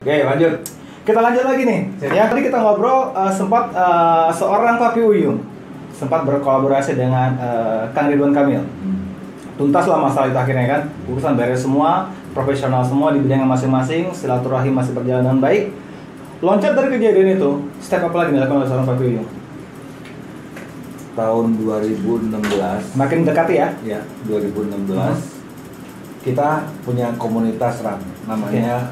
Oke, lanjut. Kita lanjut lagi nih. Ya, tadi kita ngobrol sempat seorang Papi Uyung sempat berkolaborasi dengan Kang Ridwan Kamil. Tuntaslah masalah itu akhirnya kan. Urusan beres semua, profesional semua di bidangnya masing-masing, silaturahim masih berjalan dengan baik. Loncat dari kejadian itu, step apa lagi dilakukan oleh seorang Papi Uyung? Tahun 2016. Makin dekati ya? Ya, 2016. Kita punya komunitas RAM namanya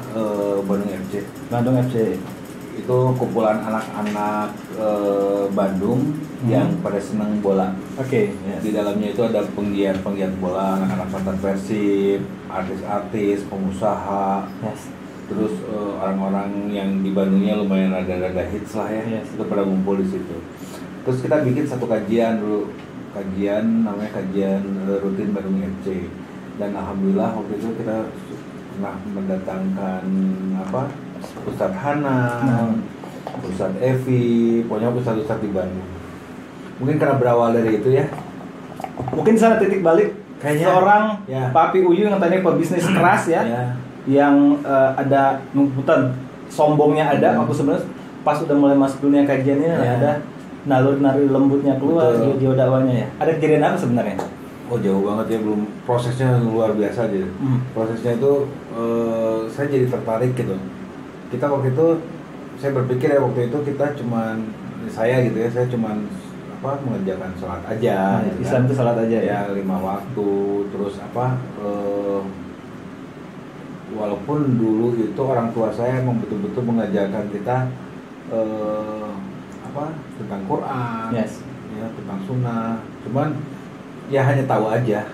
Bandung FC. Bandung FC. Itu kumpulan anak-anak Bandung yang pada senang bola. Oke. Ya, di dalamnya itu ada penggiat bola, anak-anak mantan Persib, artis-artis, pengusaha, terus orang-orang yang di Bandungnya lumayan rada-rada hits lah ya. Itu pada ngumpul di situ. Terus kita bikin satu kajian dulu, namanya kajian rutin Bandung FC. Dan alhamdulillah waktu itu kita pernah mendatangkan Ustadz Hanan, Ustadz Evi, pokoknya Ustadz di Bandung. Mungkin karena berawal dari itu ya. Mungkin sana titik balik kayaknya seorang ya. Papi Uyung yang tadinya pebisnis keras ya, yang ada numputan sombongnya ada, aku sebenarnya pas udah mulai masuk dunia kajiannya ada naluri lembutnya keluar, jiwa dakwahnya ya. Ada kejadian apa sebenarnya? Oh jauh banget ya, belum, prosesnya luar biasa aja. Prosesnya itu saya jadi tertarik gitu. Kita waktu itu, saya berpikir ya waktu itu kita cuman, saya cuman mengerjakan sholat aja. Islam itu sholat aja ya 5 waktu, terus walaupun dulu itu orang tua saya emang betul-betul mengajarkan kita tentang Quran, ya, tentang sunnah, cuman ya hanya tahu aja,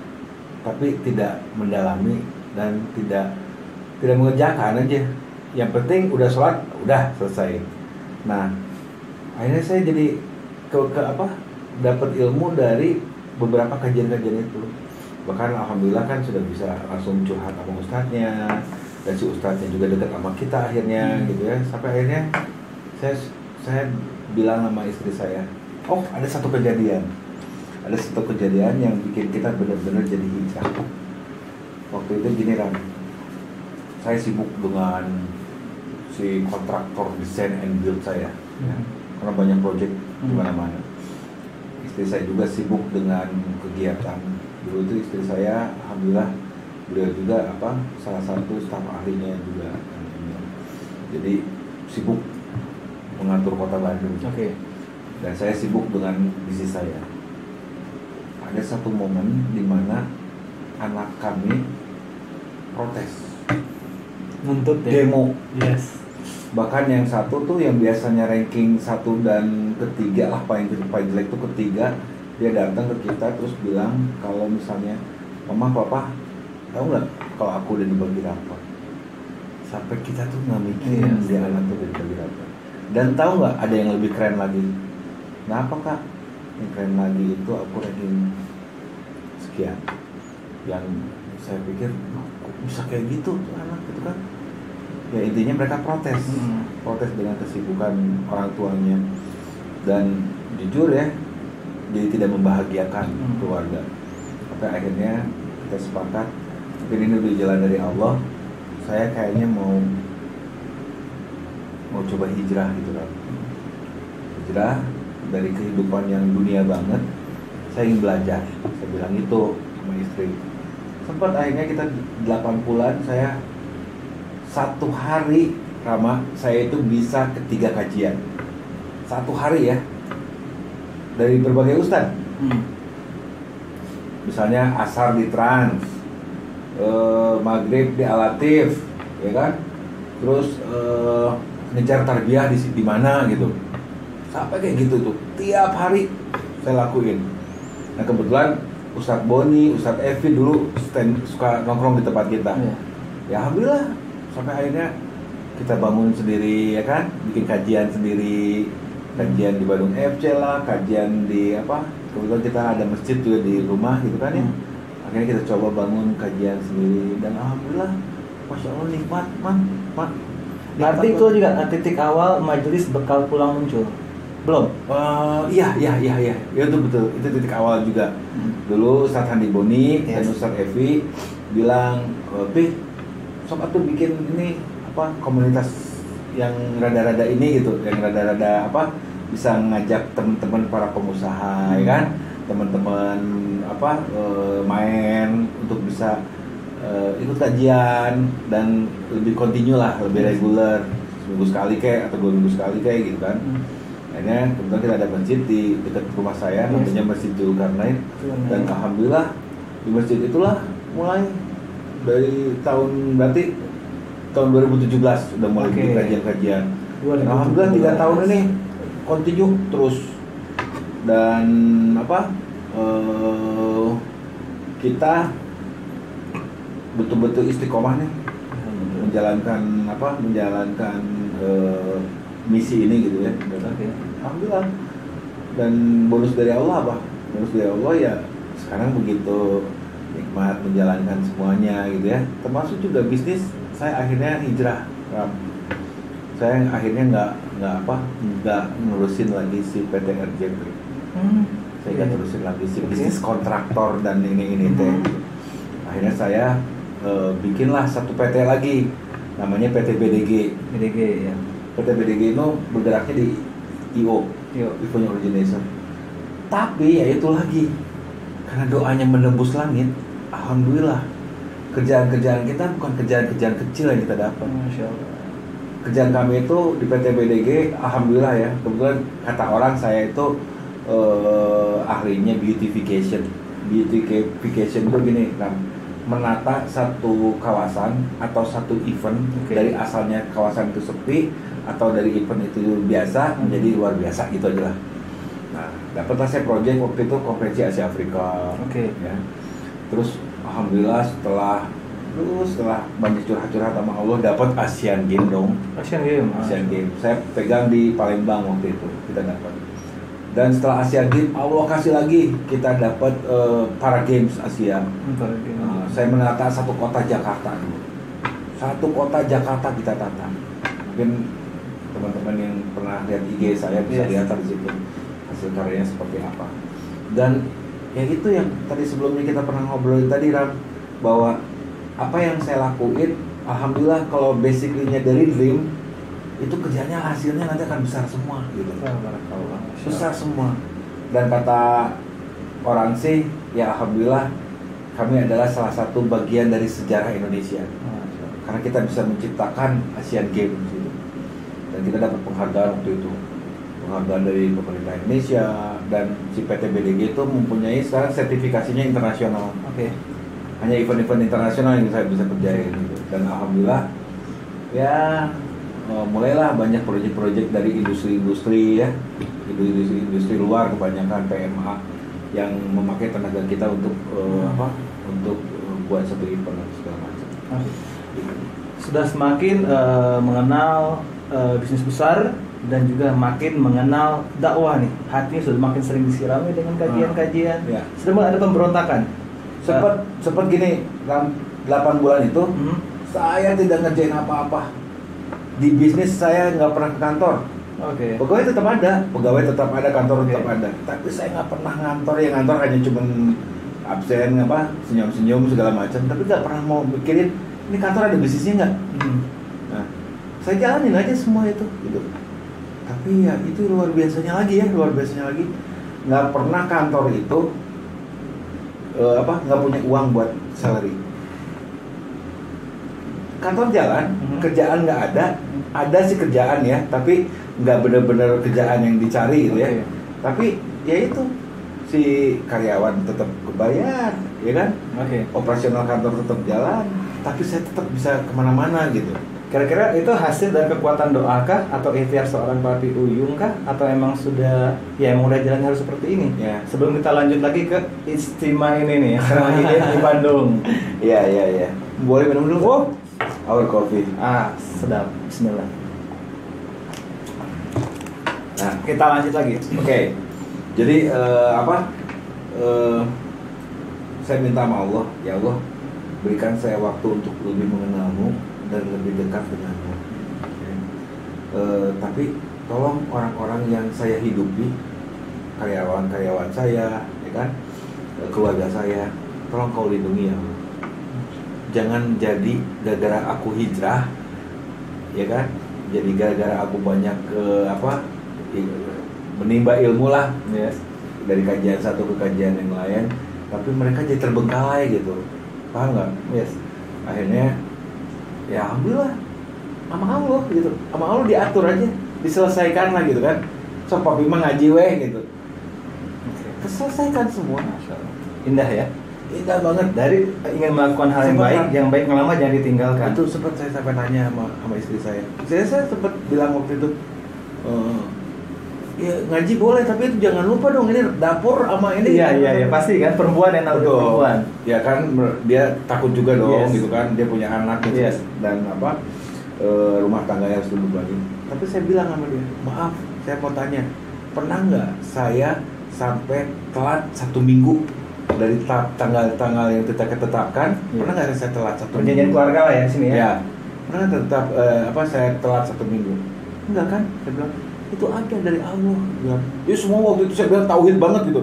tapi tidak mendalami dan tidak mengerjakan aja. Yang penting udah sholat, udah selesai. Nah, akhirnya saya jadi dapat ilmu dari beberapa kajian-kajian itu. Bahkan alhamdulillah kan sudah bisa langsung curhat sama ustadznya, dan si ustadznya juga dekat sama kita akhirnya gitu ya. Sampai akhirnya saya bilang sama istri saya, oh ada satu kejadian yang bikin kita benar-benar jadi hijrah. Waktu itu gini Ram, saya sibuk dengan si kontraktor desain and build saya, karena banyak proyek di mana-mana. Istri saya juga sibuk dengan kegiatan. Dulu itu istri saya, alhamdulillah beliau juga salah satu staf ahlinya juga. Jadi sibuk mengatur kota Bandung. Dan saya sibuk dengan bisnis saya. Ada satu momen di mana anak kami protes, nuntut demo. Bahkan yang satu tuh yang biasanya ranking 1 dan ketiga lah, paling jelek tuh ketiga, dia datang ke kita terus bilang kalau misalnya mama papa tahu nggak kalau aku udah dibagi rapat. Sampai kita tuh nggak mikirin dia anak tuh udah dibagi rapat. Dan tahu nggak ada yang lebih keren lagi? Kenapa kak? Yang keren lagi itu aku ranking sekian. Yang saya pikir kok bisa kayak gitu tuh anak gitu kan? Ya intinya mereka protes dengan kesibukan orang tuanya, dan jujur ya, jadi tidak membahagiakan keluarga. Tapi akhirnya kita sepakat, mungkin ini udah jalan dari Allah. Saya kayaknya mau coba hijrah gitu kan. Hijrah dari kehidupan yang dunia banget, saya ingin belajar. Saya bilang itu sama istri. Sempat akhirnya kita 8 bulan, saya 1 hari Rama, saya itu bisa ke 3 kajian 1 hari ya, dari berbagai ustadz. Misalnya asar di Trans, maghrib di Alatif, ya kan, terus ngejar tarbiyah di mana gitu, sampai kayak gitu tuh tiap hari saya lakuin. Nah kebetulan Ustadz Boni, Ustadz Evi dulu suka nongkrong di tempat kita. Ya alhamdulillah, sampai akhirnya kita bangun sendiri ya kan, bikin kajian sendiri, kajian di Bandung FC lah, kajian di kebetulan kita ada masjid juga di rumah gitu kan ya. Akhirnya kita coba bangun kajian sendiri, dan alhamdulillah masya Allah nikmat mak. Berarti itu juga titik awal majelis bekal pulang muncul? Belum? Iya itu betul, itu titik awal juga. Dulu Ustadz Handi Boni dan Ustadz Evi bilang, Pi, sok atuh bikin ini komunitas yang rada-rada ini gitu, yang rada-rada apa bisa ngajak teman-teman para pengusaha ya kan, teman-teman apa main untuk bisa ikut kajian dan lebih kontinu lah, lebih reguler, seminggu sekali kayak atau 2 minggu sekali kayak gitu kan. Akhirnya kebetulan kita ada masjid di dekat rumah saya, namanya Masjid Zulkarnain, dan alhamdulillah di masjid itulah mulai dari tahun berarti tahun 2017 udah mulai bikin kajian-kajian. Alhamdulillah 3 tahun ini kontinu terus, dan apa kita betul-betul istiqomah nih menjalankan misi ini gitu ya. Alhamdulillah. Dan bonus dari Allah apa? Bonus dari Allah ya sekarang begitu nikmat menjalankan semuanya gitu ya. Termasuk juga bisnis, saya akhirnya hijrah. Saya akhirnya nggak ngurusin lagi si PT RJP. Saya nggak ngurusin lagi si bisnis kontraktor dan ini teh. Akhirnya saya bikinlah satu PT lagi, namanya PT BDG. Ya. PT BDG itu bergeraknya di IO, Event Origination. Tapi ya itu lagi, karena doanya menembus langit, alhamdulillah kerjaan-kerjaan kita bukan kerjaan-kerjaan kecil yang kita dapat. Masya Allah. Kerjaan kami itu di PT BDG, alhamdulillah ya, kebetulan kata orang saya itu ahlinya beautification. Beautification itu gini kan, menata satu kawasan atau satu event dari asalnya kawasan itu sepi atau dari event itu biasa menjadi luar biasa gitu aja lah. Nah, dapatlah saya project waktu itu konferensi Asia Afrika. Ya. Terus alhamdulillah setelah banyak curhat-curhat sama Allah dapat Asian Games dong. Asian Games. Saya pegang di Palembang waktu itu kita dapat. Dan setelah Asian Games, Allah kasih lagi kita dapat Para Games Asia. Saya menata satu kota Jakarta dulu. Satu kota Jakarta kita tata. Mungkin teman-teman yang pernah lihat IG saya bisa lihat di situ hasil karyanya seperti apa. Dan ya itu yang tadi sebelumnya kita pernah ngobrolin tadi Ram, bahwa apa yang saya lakuin, alhamdulillah kalau basically-nya dari dream itu kerjanya hasilnya nanti akan besar semua gitu. Besar semua. Dan kata orang sih, ya alhamdulillah kami adalah salah satu bagian dari sejarah Indonesia. Karena kita bisa menciptakan Asian Games gitu. Dan kita dapat penghargaan waktu itu. Penghargaan dari pemerintah Indonesia, dan si PT BDG itu mempunyai sekarang sertifikasinya internasional. Hanya event-event internasional yang saya bisa kerjain gitu. Dan alhamdulillah ya mulailah banyak proyek-proyek dari industri-industri ya, industri luar, kebanyakan PMA yang memakai tenaga kita untuk buat satu event dan segala macam. Sudah semakin mengenal bisnis besar dan juga makin mengenal dakwah nih, hatinya sudah makin sering disirami dengan kajian-kajian. Sudah mulai ada pemberontakan. Sempat gini, 8 bulan itu saya tidak ngerjain apa-apa. Di bisnis saya nggak pernah ke kantor. Pegawai tetap ada, kantor tetap ada. Tapi saya nggak pernah ngantor, yang ngantor hanya cuman absen senyum-senyum segala macam. Tapi nggak pernah mau mikirin ini kantor ada bisnisnya nggak. Nah, saya jalanin aja semua itu gitu. Tapi ya itu luar biasanya lagi, nggak pernah kantor itu nggak punya uang buat salary. Kantor jalan, kerjaan nggak ada sih kerjaan ya, tapi nggak benar-benar kerjaan yang dicari gitu ya. Tapi ya itu si karyawan tetap kebayar, ya kan? Operasional kantor tetap jalan, tapi saya tetap bisa kemana-mana gitu. Kira-kira itu hasil dari kekuatan doa kah, atau ikhtiar seorang Papi Uyung kah, atau emang sudah jalan harus seperti ini? Sebelum kita lanjut lagi ke istimewa ini nih, yang lagi di Bandung. Iya. Boleh minum dulu? Our coffee. Sedap. Bismillah. Nah, kita lanjut lagi. Jadi saya minta sama Allah, ya Allah, berikan saya waktu untuk lebih mengenalmu dan lebih dekat denganmu. Tapi tolong orang-orang yang saya hidupi, karyawan-karyawan saya, ya kan, keluarga saya, tolong kau lindungi ya Allah. Jangan jadi gara-gara aku hijrah, ya kan, jadi gara-gara aku banyak menimba ilmu lah, Yes. dari kajian satu ke kajian yang lain, tapi mereka jadi terbengkalai gitu, paham nggak? Yes. Akhirnya ya alhamdulillah sama Allah gitu, sama Allah diatur aja, diselesaikan lah gitu kan. So papi mah ngaji weh gitu, keselesaikan semua. Masya Allah. Indah ya. Indah banget. Dari ingin melakukan hal yang baik ngelama jangan ditinggalkan. Itu sempat saya sampai nanya sama istri saya. Saya sempat bilang waktu itu, ya ngaji boleh tapi itu jangan lupa dong ini dapur sama ini. Iya pasti kan perempuan yang tahu perempuan. Ya kan dia takut juga dong, Yes. gitu kan, dia punya anak gitu. Yes. Dan rumah tangga yang harus dibebani. Tapi saya bilang sama dia, maaf saya mau tanya, pernah nggak saya sampai telat 1 minggu dari tanggal yang kita tetapkan? Pernah nggak saya telat 1 minggu? Perjanjian keluarga lah ya sini ya. Ya, pernah tetap saya telat 1 minggu? Enggak kan? Saya bilang itu ada dari Allah. Bilang, ya semua waktu itu saya bilang tauhid banget gitu.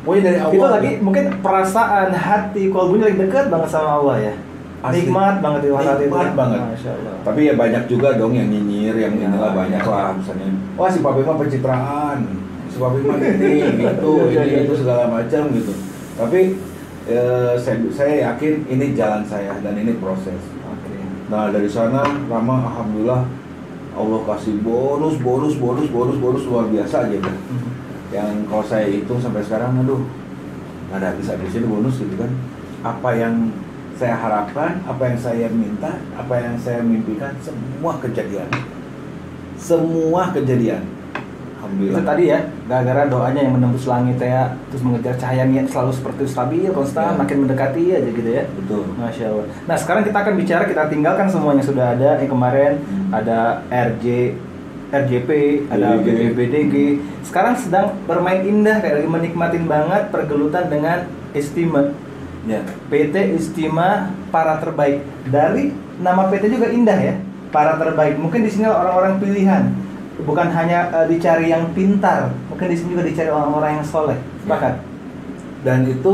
Pokoknya dari Allah. Itu lagi mungkin perasaan hati kalbunya lagi dekat banget sama Allah ya. Asli. Nikmat banget di hati itu. Nikmat banget. Masya Allah. Tapi ya banyak juga dong yang nyinyir, yang inilah banyak lah misalnya. Wah si papi mah pencitraan, si papi mah ini gitu, ini itu segala macam gitu. Tapi saya yakin ini jalan saya dan ini proses. Oke. Nah dari sana Rama alhamdulillah Allah kasih bonus luar biasa aja kan. Yang kalau saya hitung sampai sekarang, aduh nggak ada habis-habisnya bonus gitu kan. Apa yang saya harapkan, apa yang saya minta, apa yang saya mimpikan, semua kejadian. Alhamdulillah. Itu tadi ya, gara-gara doanya yang menembus langit ya, terus mengejar cahaya niat selalu seperti itu stabil, konstan, makin mendekati aja gitu ya. Betul. Masya Allah. Nah sekarang kita akan bicara, kita tinggalkan semuanya sudah ada yang kemarin ada RJP, ada BBBDG. Sekarang sedang bermain indah, kayak lagi menikmatin banget pergelutan dengan Istima. Ya. PT Istima Para Terbaik. Dari nama PT juga indah ya, Para Terbaik. Mungkin di sini orang-orang pilihan, bukan hanya dicari yang pintar, mungkin di sini juga dicari orang-orang yang soleh. Sepakat? Dan itu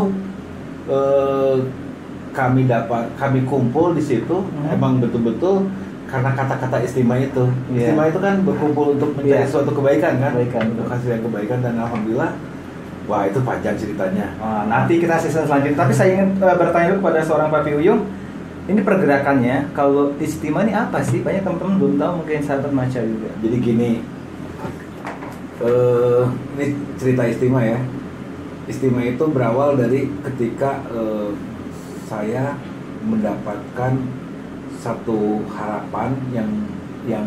kami kumpul di situ emang betul-betul karena kata-kata Istima itu. Istima itu kan berkumpul untuk mencari suatu kebaikan kan, untuk hasil yang kebaikan, dan alhamdulillah. Wah itu panjang ceritanya. Nanti kita season selanjutnya. Tapi saya ingin bertanya dulu kepada seorang Papi Uyung. Ini pergerakannya, kalau Istima ini apa sih? Banyak teman-teman belum tahu, mungkin sahabat baca juga. Jadi gini, ini cerita Istima ya. Istima itu berawal dari ketika saya mendapatkan satu harapan yang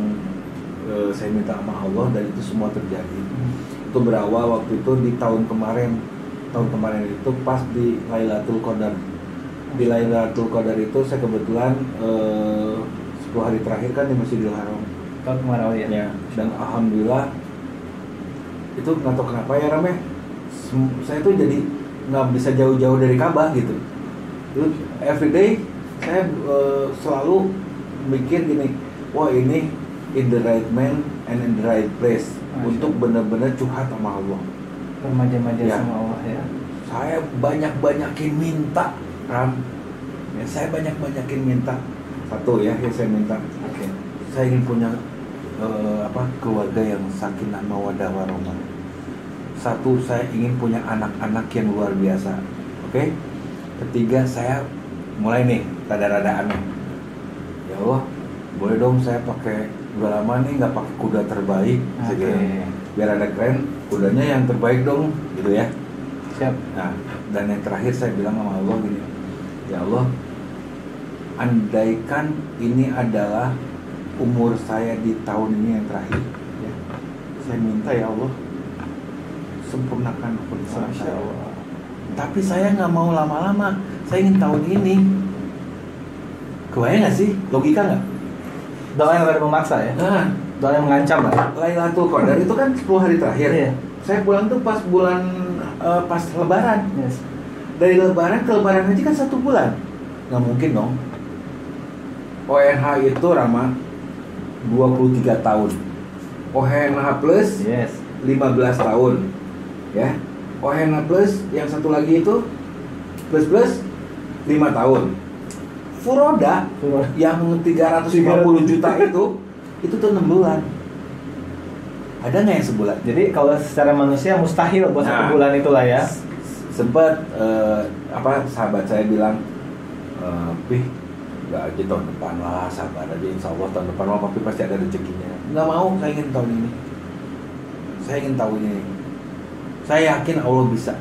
saya minta sama Allah, dan itu semua terjadi. Itu berawal waktu itu di tahun kemarin itu pas di Lailatul Qadar. Di Lailatul Qadar itu saya kebetulan 10 hari terakhir kan di Masjidil Haram. Tahun kemarin ya. Dan alhamdulillah itu nggak tahu kenapa ya Rame, saya tuh jadi nggak bisa jauh-jauh dari Ka'bah gitu. Itu everyday saya selalu mikir gini, wah ini in the right man and in the right place. Untuk benar-benar curhat sama Allah, bermanja-manja sama Allah ya. Saya banyak-banyakin minta, Ram. Ya, saya banyak-banyakin minta. Satu ya, yang saya minta. Oke. Saya ingin punya keluarga yang sakinah mawaddah warahmah. Satu, saya ingin punya anak-anak yang luar biasa. Oke. Ketiga, saya mulai nih rada-rada aneh. Ya Allah, boleh dong saya pakai, udah lama nih nggak pakai kuda terbaik, biar ada keren, kudanya yang terbaik dong, gitu ya. Siap. Nah, dan yang terakhir saya bilang sama Allah gini, ya Allah, andaikan ini adalah umur saya di tahun ini yang terakhir, ya, saya minta ya Allah, sempurnakan keputusan saya. Tapi saya nggak mau lama-lama, saya ingin tahun ini. Kebayang nggak sih, logika nggak? Doa yang rada memaksa ya. Doa yang mengancam lah. Lailatul Qadar itu kan 10 hari terakhir. Iya. Saya pulang tuh pas bulan pas Lebaran. Yes. Dari Lebaran ke Lebaran aja kan 1 bulan. Nggak mungkin dong. ONH itu Rama 23 tahun. ONH plus 15 tahun. Ya. ONH plus yang satu lagi itu plus 5 tahun. Furoda yang 350 juta itu itu tuh 6 bulan. Ada nggak yang sebulan? Jadi kalau secara manusia mustahil buat 1 bulan itulah ya. Sempat sahabat saya bilang, Pih, nggak aja tahun depan lah, sabar aja, insya Allah tahun depan lah papi pasti ada rezekinya. Nggak mau, saya ingin tahun ini. Saya ingin tahun ini. Saya yakin Allah bisa.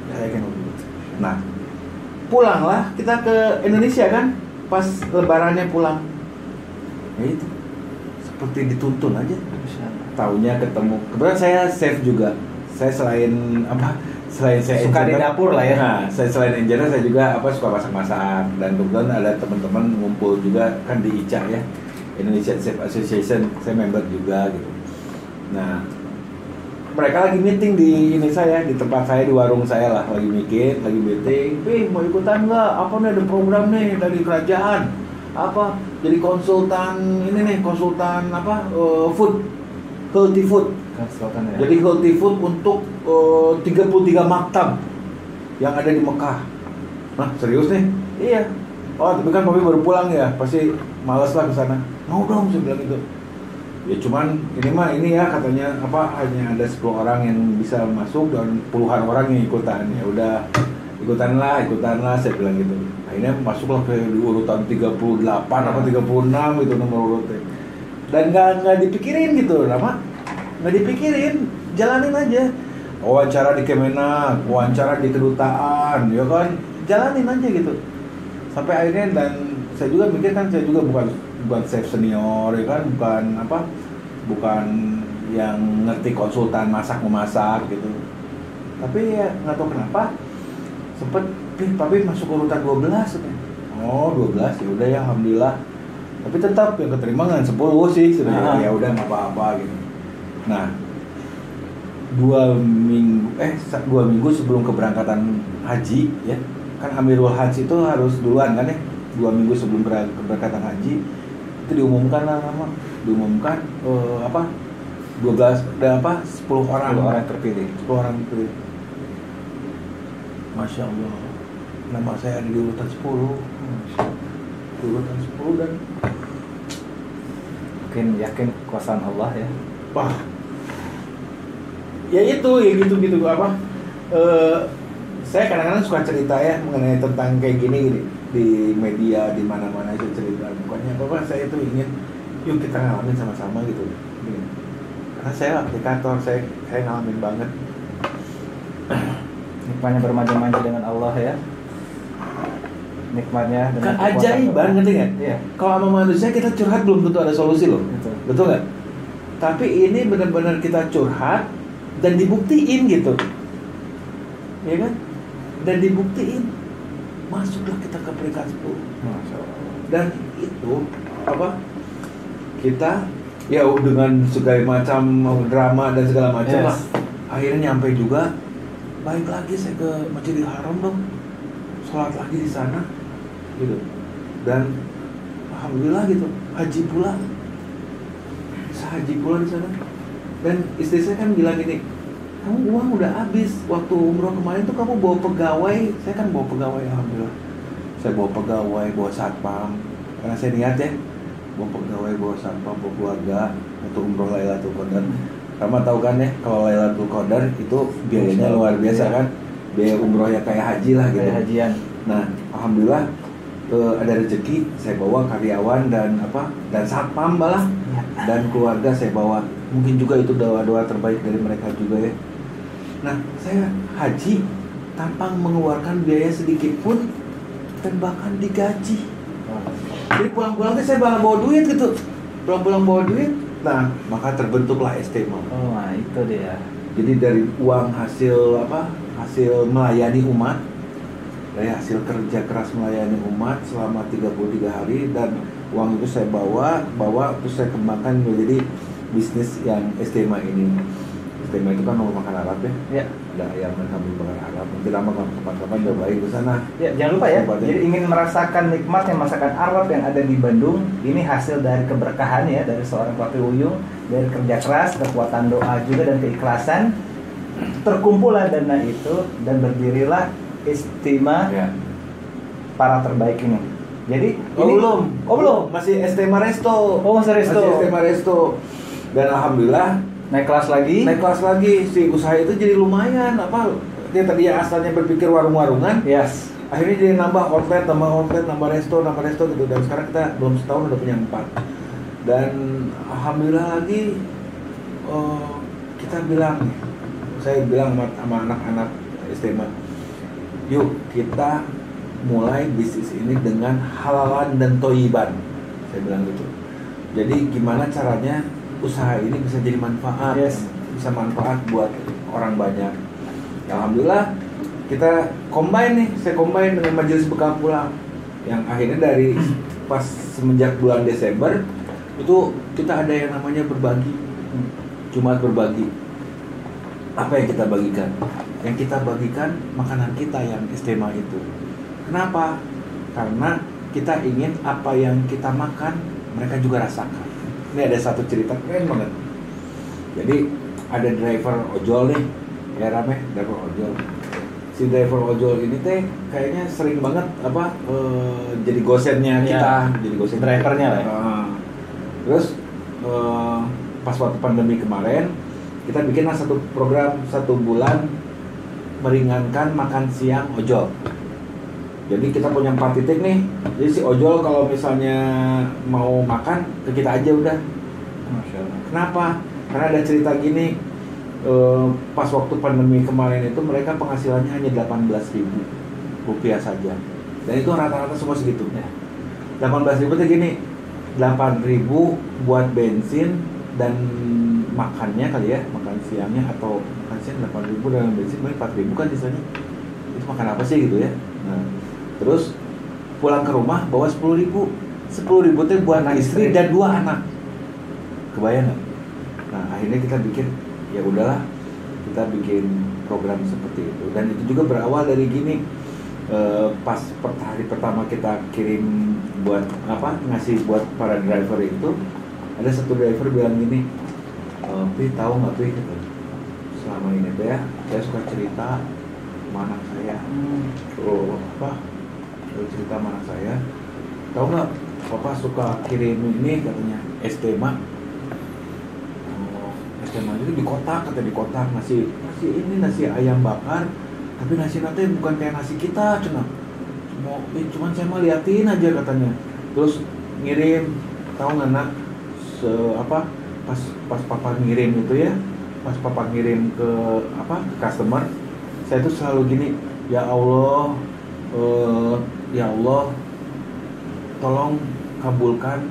Saya yakin Allah bisa. Nah, pulanglah kita ke Indonesia kan, pas lebarannya pulang. Ya itu, seperti dituntun aja. Tahunya ketemu. Kebetulan saya chef juga. Saya selain saya suka di dapur lah ya. Nah, saya selain engineer saya juga suka masak-masak, dan kebetulan ada teman-teman ngumpul juga kan di ICA ya, Indonesian Chef Association, saya member juga gitu. Nah, mereka lagi meeting di di tempat saya, di warung saya lah, lagi meeting, mau ikutan nggak? Apa nih, ada program nih dari kerajaan, jadi konsultan food, healthy food. Ya. Jadi healthy food untuk 33 maktab yang ada di Mekah. Nah, serius nih? Iya. Oh, tapi kan papi baru pulang ya, pasti malas lah ke sana. Mau dong, saya bilang gitu. Ya cuman ini ya katanya hanya ada 10 orang yang bisa masuk dan puluhan orang yang ikutan. Ya udah, ikutan lah saya bilang gitu. Akhirnya masuklah ke urutan 38 atau 36 itu nomor urutnya. Dan nggak dipikirin gitu, nggak dipikirin, jalanin aja. Wawancara di Kemenak, wawancara di kedutaan, ya kan, jalanin aja gitu. Sampai akhirnya, dan saya juga mikir kan, saya juga bukan chef senior ya kan, bukan yang ngerti konsultan memasak gitu. Tapi ya nggak tahu kenapa sempet papi masuk urutan 12 gitu. Oh 12, ya udah ya alhamdulillah. Tapi tetap yang keterima kan 10 sih sebenarnya. Ya udah nggak apa-apa gitu. Nah, 2 minggu sebelum keberangkatan haji ya, kan Amirul Haji itu harus duluan kan ya, 2 minggu sebelum keberangkatan haji itu diumumkan 10 orang terpilih. Masya Allah, nama saya ada di urutan 10. Dan mungkin yakin kekuasaan Allah ya. Wah, ya gitu saya kadang-kadang suka cerita ya mengenai tentang kayak gini di media, di mana-mana itu cerita. Pokoknya saya itu ingin yuk kita ngalamin sama-sama gitu. Karena saya aplikator, saya ngalamin banget. Nikmatnya bermanja-manja dengan Allah ya. Nikmatnya dengan keajaiban, ngerti nggak? Iya. Kalau sama manusia kita curhat belum tentu ada solusi loh. Betul nggak? Tapi ini benar-benar kita curhat dan dibuktiin gitu, ya kan? Dan dibuktiin, masuklah kita ke peringkat 10. Dan itu kita ya dengan segala macam drama dan segala macam lah, akhirnya nyampe juga. Baik lagi saya ke Masjidil Haram dong, sholat lagi di sana gitu, dan alhamdulillah gitu, haji pula di sana. Dan istri saya kan bilang gini, kamu uang udah habis, waktu umroh kemarin tuh kamu bawa pegawai. Saya kan bawa pegawai, alhamdulillah. Saya bawa pegawai, bawa satpam, karena saya niat ya, bawa pegawai, bawa satpam, bawa keluarga untuk umroh Lailatul Qadar. Kamu tahu kan ya, kalau Lailatul Qadar itu biayanya luar biasa kan, biaya umroh ya kayak haji lah gitu. Kayak hajian. Nah, alhamdulillah ada rezeki, saya bawa karyawan dan satpam malah, dan keluarga saya bawa. Mungkin juga itu doa-doa terbaik dari mereka juga ya. Nah, saya haji tanpa mengeluarkan biaya sedikit pun dan bahkan digaji. Jadi pulang-pulang saya bawa duit gitu. Pulang-pulang bawa duit. Nah, maka terbentuklah Estima. Oh, nah itu dia. Jadi dari uang hasil melayani umat, dari hasil kerja keras melayani umat selama 33 hari, dan uang itu saya bawa terus saya kembangkan menjadi bisnis yang Estima ini. Estima itu kan mau makan Arab ya. Iya. Ada ayam dan kambing bakar Arab. Nanti lama kapan-kapan cobain ke sana. Ya, jangan lupa ya. Jadi ingin merasakan nikmatnya masakan Arab yang ada di Bandung. Ini hasil dari keberkahan ya, dari seorang Papi Uyung, dari kerja keras, kekuatan doa juga dan keikhlasan. Terkumpullah dana itu dan berdirilah Estima para terbaik ini. Jadi belum. belum. Masih Estema Resto. Oh, masih Resto. Masih Estema Resto. Dan alhamdulillah Naik kelas lagi. Si usaha itu jadi lumayan. Dia tadi asalnya berpikir warung-warungan. Yes. Akhirnya jadi nambah outlet, nambah resto gitu. Dan sekarang kita belum setahun udah punya 4. Dan alhamdulillah lagi saya bilang sama anak-anak Estema, yuk kita mulai bisnis ini dengan halalan dan toyiban. Saya bilang gitu. Jadi gimana caranya usaha ini bisa jadi manfaat, bisa manfaat buat orang banyak. Alhamdulillah kita saya combine dengan majelis bekal pulang, yang akhirnya dari pas semenjak bulan Desember itu kita ada yang namanya berbagi, Jumat berbagi. Apa yang kita bagikan? Yang kita bagikan makanan kita yang Estema itu. Kenapa? Karena kita ingin apa yang kita makan mereka juga rasakan. Ini ada satu cerita keren banget. Jadi ada driver ojol nih, ya rame driver ojol. Si driver ojol ini teh kayaknya sering banget jadi gosennya kita, jadi gosen drivernya lah. Terus pas waktu pandemi kemarin kita bikinlah satu program 1 bulan meringankan makan siang ojol. Jadi kita punya 4 titik nih. Jadi si ojol kalau misalnya mau makan ke kita aja udah. Masya Allah. Kenapa? Karena ada cerita gini. Pas waktu pandemi kemarin itu mereka penghasilannya hanya 18.000 rupiah saja. Dan itu rata-rata semua segitu. 18.000 itu gini. 8.000 buat bensin dan makannya kali ya, makan siangnya atau makan siang 8.000 dan bensin paling 4.000 kan sisanya. Itu makan apa sih gitu ya. Nah, terus pulang ke rumah bawa 10.000 itu buat istri dan 2 anak. Kebayang nggak? Nah akhirnya kita bikin, ya udahlah kita bikin program seperti itu. Dan itu juga berawal dari gini, pas hari pertama kita kirim buat ngasih buat para driver itu, ada satu driver bilang gini, Pi tahu nggak Pi, selama ini teh ya saya suka cerita sama anak saya. Cerita sama anak saya, tahu nggak Papa suka kirim ini katanya Estema. Estema itu di kotak, nasi ayam bakar, tapi nasi nanti bukan kayak nasi kita, cuman saya mau liatin aja katanya. Terus ngirim, tahu nggak nak, pas Papa ngirim itu ya, pas Papa ngirim ke customer, saya tuh selalu gini, ya Allah, tolong kabulkan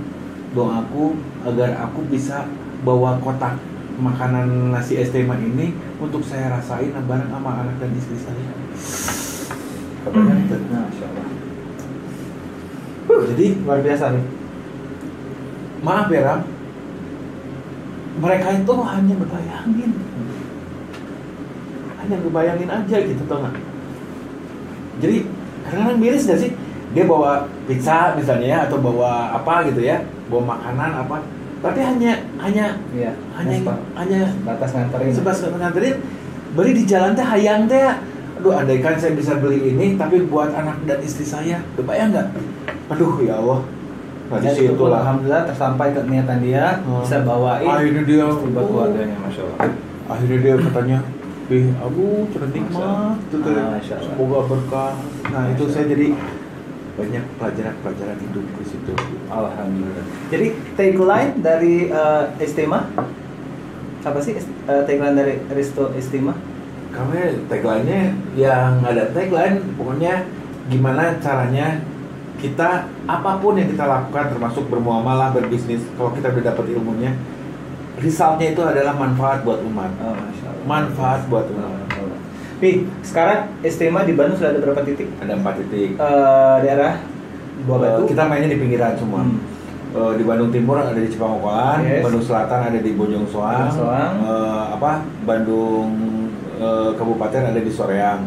doaku agar aku bisa bawa kotak makanan nasi Estema ini untuk saya rasain bareng sama anak dan istri saya. Masya Allah. Jadi luar biasa nih. Maaf ya Ram, mereka itu hanya berbayangin aja gitu, tau nggak? Jadi kadang-kadang miris nggak sih? Dia bawa pizza misalnya ya, atau bawa apa gitu ya, bawa makanan apa, tapi hanya sebatas nganterin, beli di jalan teh hayang teh. Aduh, andaikan saya bisa beli ini tapi buat anak dan istri saya, kebayang nggak? Aduh ya Allah. Nah, di situ alhamdulillah tersampai ke niatan dia, bisa bawain akhirnya dia buat keluarganya. Masya Allah. Akhirnya dia katanya, aku nikmat itu teh, semoga berkah. Nah itu saya jadi banyak pelajaran hidup di situ. Alhamdulillah. Jadi tagline dari Estema apa sih? Tagline dari Resto Estema? Kami tagline-nya yang ada tagline, pokoknya gimana caranya kita apapun yang kita lakukan, termasuk bermuamalah, berbisnis, kalau kita udah dapat ilmunya, resultnya itu adalah manfaat buat umat. Manfaat buat umat. Pi, sekarang Estema di Bandung sudah ada berapa titik? Ada 4 titik. Daerah Buah Batu. Kita mainnya di pinggiran semua. Di Bandung Timur ada di Cipamokolan, Bandung Selatan ada di Bojong Soang, Bandung Kabupaten ada di Soreang.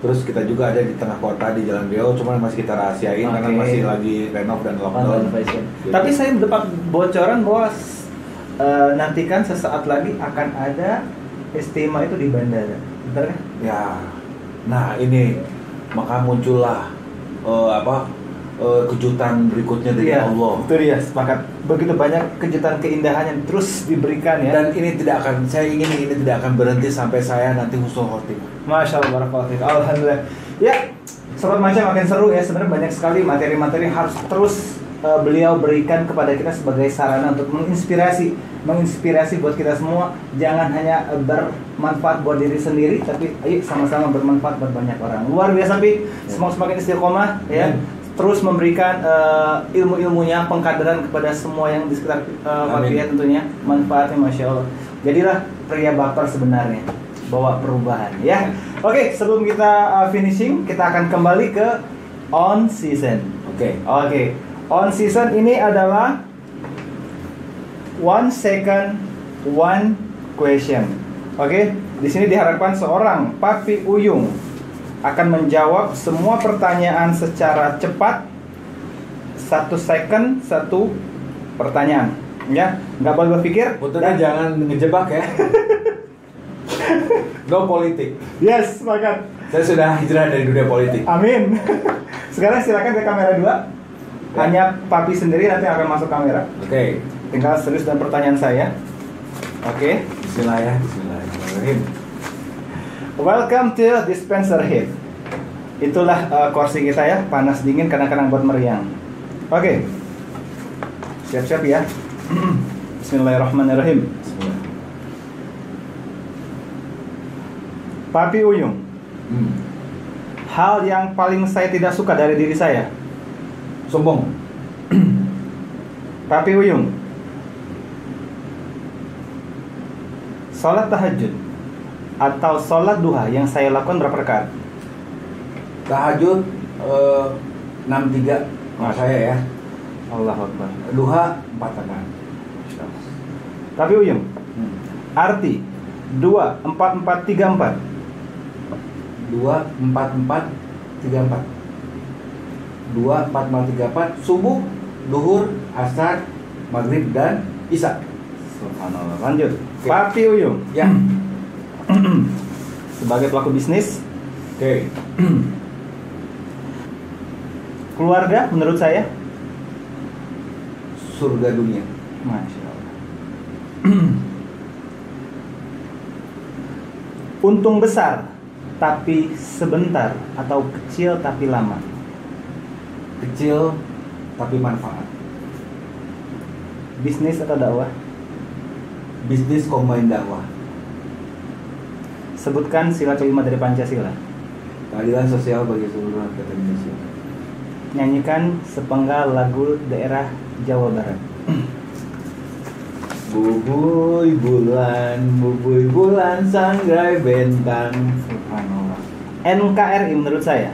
Terus kita juga ada di tengah kota di Jalan Riau, cuman masih kita rahasiain karena masih lagi renov dan lockdown. Tapi saya mendapat bocoran bahwa nantikan sesaat lagi akan ada Estema itu di bandara, benar kan? Ya, nah ini maka muncullah kejutan berikutnya dari Allah. Itu dia, sepakat. Begitu banyak kejutan keindahan yang terus diberikan ya. Dan ini tidak akan, saya ingin ini tidak akan berhenti sampai saya nanti husnul khotimah. Masya Allah, barakallahu fiik. Alhamdulillah. Ya, Sobat Manca makin seru ya. Sebenarnya banyak sekali materi-materi harus terus beliau berikan kepada kita sebagai sarana untuk menginspirasi buat kita semua. Jangan hanya bermanfaat buat diri sendiri, tapi ayo sama-sama bermanfaat buat banyak orang. Luar biasa, Pi. Semoga semakin istiqomah ya. Terus memberikan ilmu-ilmunya, pengkaderan kepada semua yang di sekitar Papi ya tentunya. Manfaatnya Masya Allah. Jadilah pria baper sebenarnya, bawa perubahan ya. Oke, sebelum kita finishing, kita akan kembali ke on season. Oke. On season ini adalah 1 second 1 question. Oke, di sini diharapkan seorang Papi Uyung akan menjawab semua pertanyaan secara cepat. 1 second 1 pertanyaan, ya. Nggak boleh berpikir. Putri jangan ngejebak ya. Go politik. Yes, sepakat. Saya sudah hijrah dari dunia politik. Amin. Sekarang silakan ke kamera 2. Hanya Papi sendiri nanti akan masuk kamera. Oke. Tinggal serius dan pertanyaan saya. Oke. Bismillah ya. Bismillahirrahmanirrahim. Welcome to dispenser heat. Itulah kursi kita ya, panas dingin kadang-kadang buat meriang. Oke. Siap-siap ya. Bismillahirrahmanirrahim. Bismillah. Papi Uyung. Hal yang paling saya tidak suka dari diri saya. Sombong. Papi Uyung. Salat tahajud atau salat duha yang saya lakukan berapa rakaat? Tahajud 63 mas saya ya. Allahu Akbar. Duha 4 rakaat. Papi Uyung. Arti 2 4 4 3 4. 2 4 4 3 4. 2 4 4 3 4 subuh, duhur, asar, maghrib dan isya. Subhanallah. Lanjut. Okay. Papi Uyung. Ya. Sebagai pelaku bisnis. Oke. Keluarga menurut saya Surga dunia. Masya Allah. Untung besar tapi sebentar atau kecil tapi lama? Kecil tapi manfaat. Bisnis atau dakwah? Bisnis combine dakwah. Sebutkan sila kelima dari Pancasila. Keadilan sosial bagi seluruh rakyat Indonesia. Nyanyikan sepenggal lagu daerah Jawa Barat. Bubuy bulan sangrai bentang. Subhanallah. NKRI menurut saya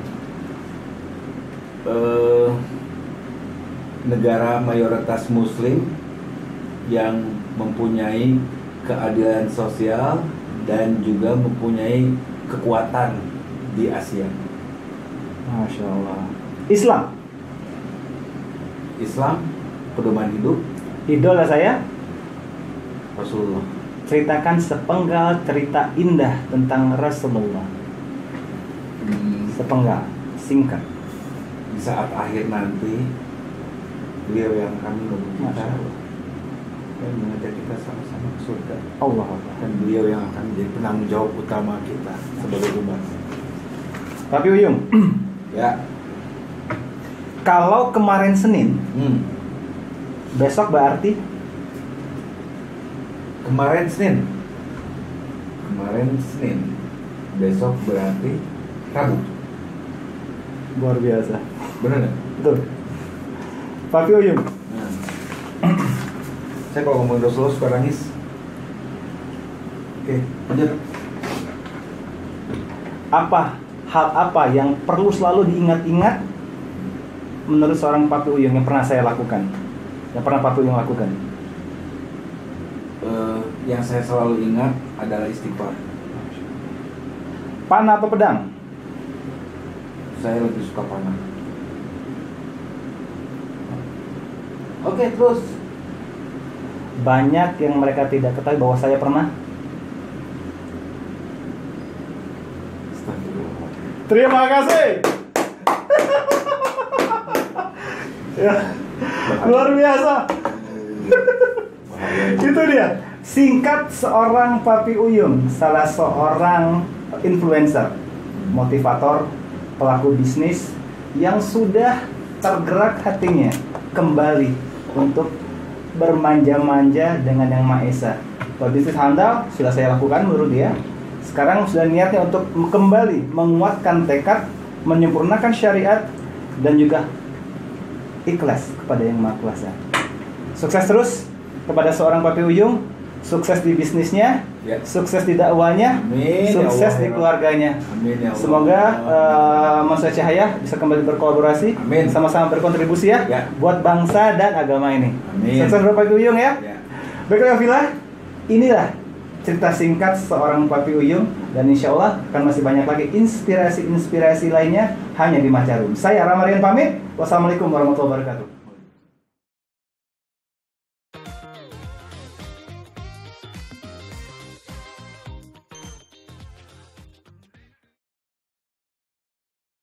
negara mayoritas muslim yang mempunyai keadilan sosial dan juga mempunyai kekuatan di Asia. Masya Allah. Islam pedoman hidup. Idola saya Rasulullah. Ceritakan sepenggal cerita indah tentang Rasulullah. Sepenggal, singkat. Di saat akhir nanti beliau yang akan menunggu kita dan mengajak kita sama-sama ke surga. Allah. Dan beliau yang akan menjadi penanggung jawab utama kita sebagai umat. Papi Uyung. Ya. Kalau kemarin Senin, besok berarti kemarin Senin, besok berarti Rabu. Luar biasa. Benar nggak? Betul. Papi Uyung. Saya kalau ngomongin Rasulullah suka nangis. Oke, lanjut. Hal apa yang perlu selalu diingat-ingat menurut seorang Papi Uyung yang pernah saya lakukan? Yang pernah Papi Uyung lakukan? Yang saya selalu ingat adalah istighfar. Panah atau pedang? Saya lebih suka panah. Oke, terus. Banyak yang mereka tidak ketahui bahwa saya pernah. Terima kasih. Ya. Luar biasa. Itu dia. Singkat seorang Papi Uyung, salah seorang influencer, motivator, pelaku bisnis yang sudah tergerak hatinya kembali untuk bermanja-manja dengan Yang Maha Esa. Kalau bisnis handal sudah saya lakukan menurut dia. Sekarang sudah niatnya untuk kembali menguatkan tekad, menyempurnakan syariat, dan juga ikhlas kepada Yang Maha Kuasa. Sukses terus kepada seorang Papi Uyung, sukses di bisnisnya, sukses di dakwahnya, Amin, sukses ya Allah, di keluarganya. Amin, ya Allah. Semoga Mas Cahaya bisa kembali berkolaborasi, Amin. sama-sama berkontribusi ya, buat bangsa dan agama ini. Amin. Sukses Papi Uyung ya. Baiklah Villa, inilah cerita singkat seorang Papi Uyung, dan insya Allah akan masih banyak lagi inspirasi-inspirasi lainnya hanya di Macarum. Saya Ramarian pamit. Wassalamualaikum warahmatullahi wabarakatuh.